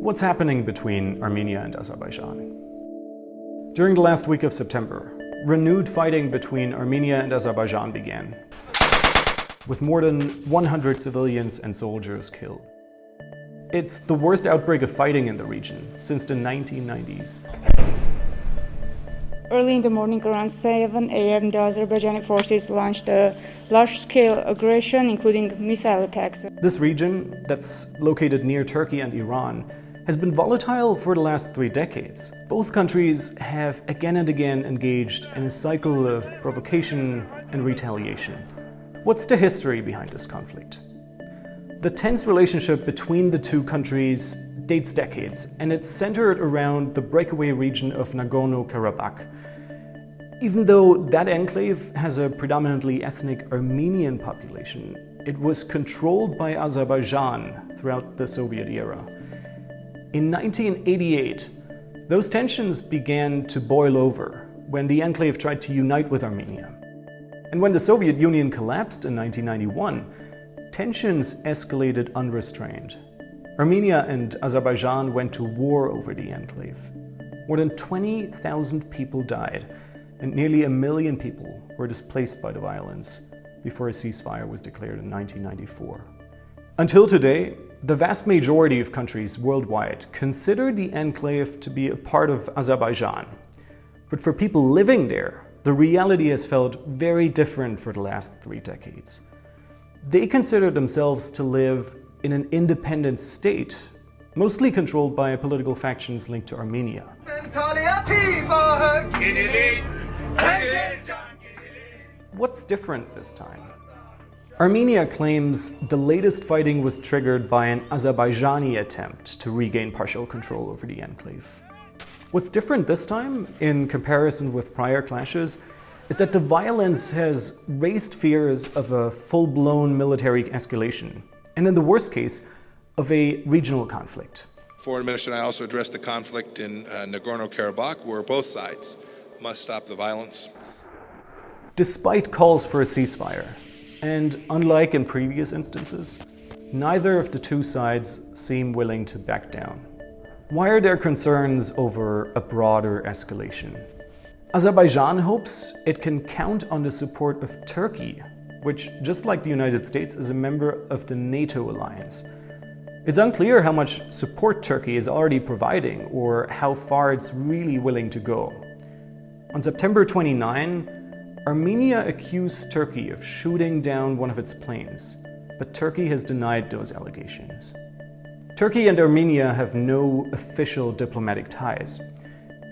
What's happening between Armenia and Azerbaijan? During the last week of September, renewed fighting between Armenia and Azerbaijan began, with more than 100 civilians and soldiers killed. It's the worst outbreak of fighting in the region since the 1990s. Early in the morning, around 7 a.m., the Azerbaijani forces launched a large-scale aggression, including missile attacks. This region, that's located near Turkey and Iran, has been volatile for the last 3 decades. Both countries have again and again engaged in a cycle of provocation and retaliation. What's the history behind this conflict? The tense relationship between the two countries dates decades, and it's centered around the breakaway region of Nagorno-Karabakh. Even though that enclave has a predominantly ethnic Armenian population, it was controlled by Azerbaijan throughout the Soviet era. In 1988, those tensions began to boil over when the enclave tried to unite with Armenia. And when the Soviet Union collapsed in 1991, tensions escalated unrestrained. Armenia and Azerbaijan went to war over the enclave. More than 20,000 people died, and nearly 1 million people were displaced by the violence before a ceasefire was declared in 1994. Until today, the vast majority of countries worldwide consider the enclave to be a part of Azerbaijan. But for people living there, the reality has felt very different for the last 3 decades. They consider themselves to live in an independent state, mostly controlled by political factions linked to Armenia. What's different this time? Armenia claims the latest fighting was triggered by an Azerbaijani attempt to regain partial control over the enclave. What's different this time, in comparison with prior clashes, is that the violence has raised fears of a full-blown military escalation, and in the worst case, of a regional conflict. Foreign Minister and I also addressed the conflict in Nagorno-Karabakh, where both sides must stop the violence. Despite calls for a ceasefire, and unlike in previous instances, neither of the two sides seem willing to back down. Why are there concerns over a broader escalation? Azerbaijan hopes it can count on the support of Turkey, which, just like the United States, is a member of the NATO alliance. It's unclear how much support Turkey is already providing or how far it's really willing to go. On September 29, Armenia accused Turkey of shooting down one of its planes, but Turkey has denied those allegations. Turkey and Armenia have no official diplomatic ties.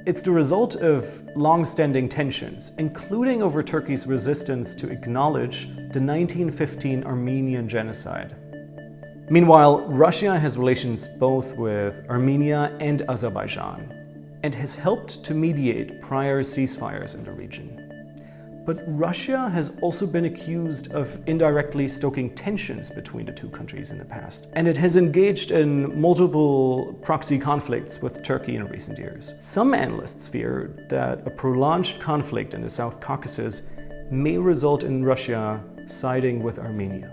It's the result of long-standing tensions, including over Turkey's resistance to acknowledge the 1915 Armenian genocide. Meanwhile, Russia has relations both with Armenia and Azerbaijan, and has helped to mediate prior ceasefires in the region. But Russia has also been accused of indirectly stoking tensions between the two countries in the past. And it has engaged in multiple proxy conflicts with Turkey in recent years. Some analysts fear that a prolonged conflict in the South Caucasus may result in Russia siding with Armenia.